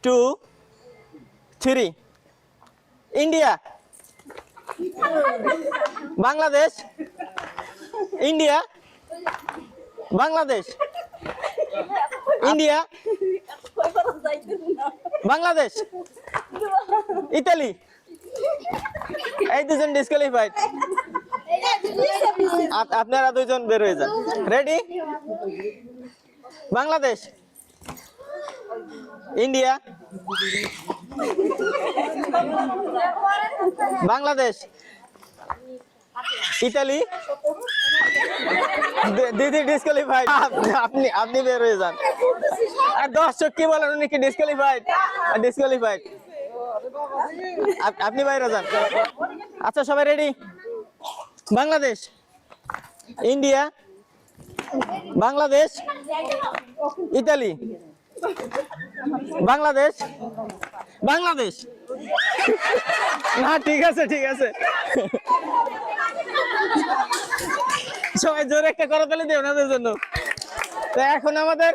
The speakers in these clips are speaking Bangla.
2 3 India Bangladesh India Bangladesh India Bangladesh Italy এই দুজন ডিসকোয়ালিফাইড আপনারা দুজন বের হয়ে যান ready Bangladesh India Bangladesh Italy দিদি ডিসকোয়ালিফাইড আপনি বের হয়ে যান আর দর্শক কি বলেন উনি কি ডিসকোয়ালিফাইড ডিসকোয়ালিফাইড আপনি বাইরে যান আচ্ছা সবাই ready Bangladesh India Bangladesh Italy Bangladesh Bangladesh না ঠিক আছে সবাই জোরে একটা করতালি দিও ওনাদের জন্য তো এখন আমাদের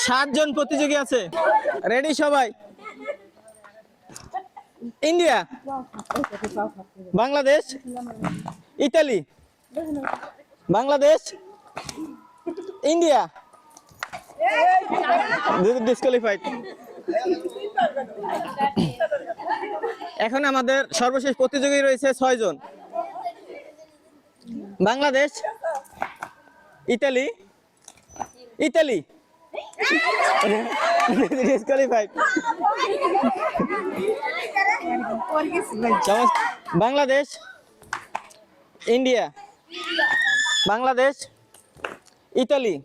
7 জন প্রতিযোগী আছে রেডি সবাই India Bangladesh Italy Bangladesh India disqualified এখন আমাদের সর্বশেষ প্রতিযোগী রয়েছে 6 জন Bangladesh Italy Italy disqualified Bangladesh India Bangladesh Italy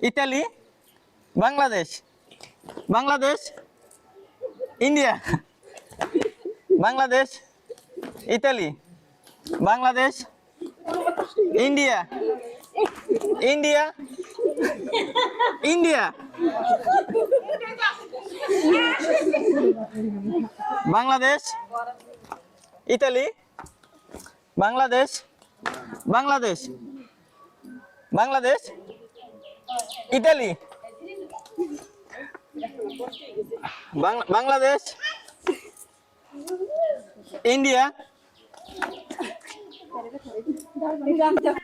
Italy Bangladesh Bangladesh India Bangladesh Italy Bangladesh India India India Bangladesh Italy Bangladesh Bangladesh Bangladesh Italy Bangladesh India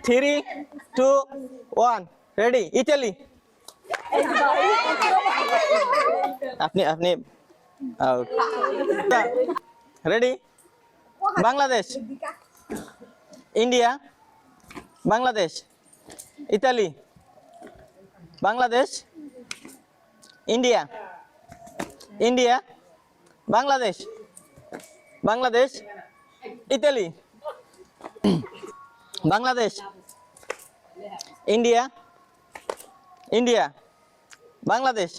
3 2 1 ready Italy আপনি out ready Bangladesh India Bangladesh Italy Bangladesh India India Bangladesh Bangladesh Italy Bangladesh India India Bangladesh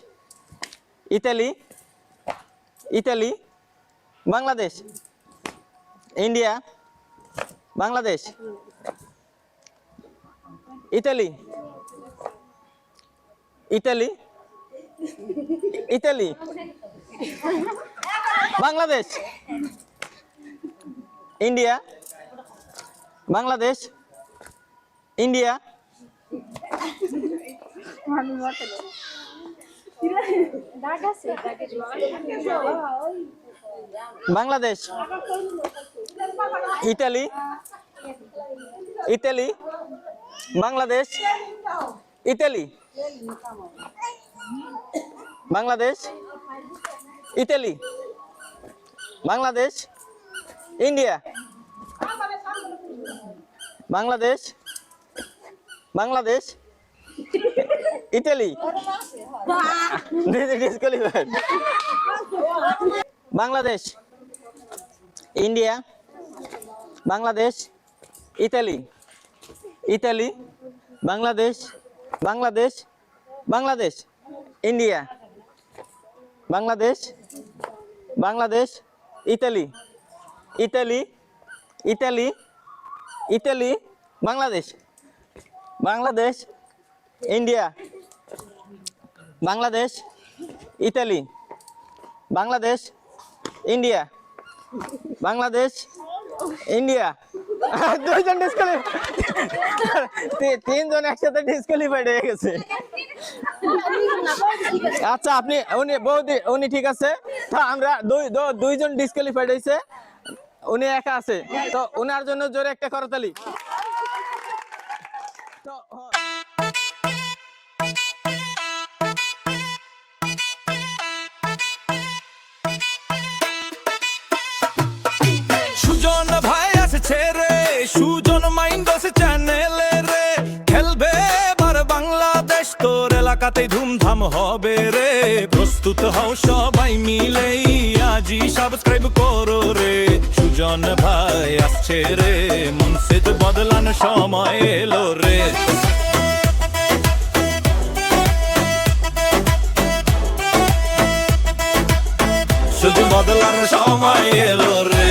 Italy Italy Bangladesh India Bangladesh Italy Italy Italy Bangladesh India Bangladesh India Bangladesh Italy Italy Bangladesh Italy Bangladesh Italy Bangladesh India Bangladesh Bangladesh Italy disqualified Bangladesh India Bangladesh Italy Italy Bangladesh Bangladesh Bangladesh India Bangladesh Bangladesh Italy Italy Italy Italy Bangladesh Bangladesh India Bangladesh Italy Bangladesh India Bangladesh India দুইজন ডিসকোয়ালিফাইড তিনজন একসাথে ডিসকোয়ালিফাইড হয়ে গেছে আচ্ছা আপনি উনি ঠিক আছে, তো আমরা দুইজন ডিসকোয়ালিফাইড হয়েছে, উনি একা আছে, তো ওনার জন্য জোরে একটা করতালি। তো সুজন ভাই আসছে রে, সুজন মাইন্ডস চ্যানেলে রে, খেলবে এবার বাংলাদেশ, তোর এলাকাতে ধুমধাম হবে রে। প্রস্তুত হও সবাই মিলেই, আজই সাবস্ক্রাইব করো রে। সুজন ভাই আসছে রে, মনসেদ বদলান সময় এলো রে। শুধু বদলার সময় এলো রে।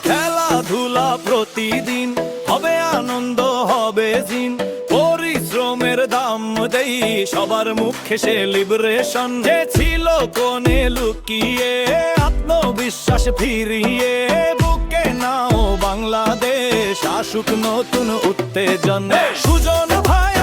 খেলাধুলা প্রতিদিন হবে, আনন্দ হবে জিন, পরিশ্রমের দাম দেই সবার মুখে সেলিব্রেশন। যে ছিল কোণে লুকিয়ে, আত্মবিশ্বাস ফিরিয়ে, বুকে নাও বাংলাদেশ, আসুক নতুন উত্তেজন। সুজন ভাই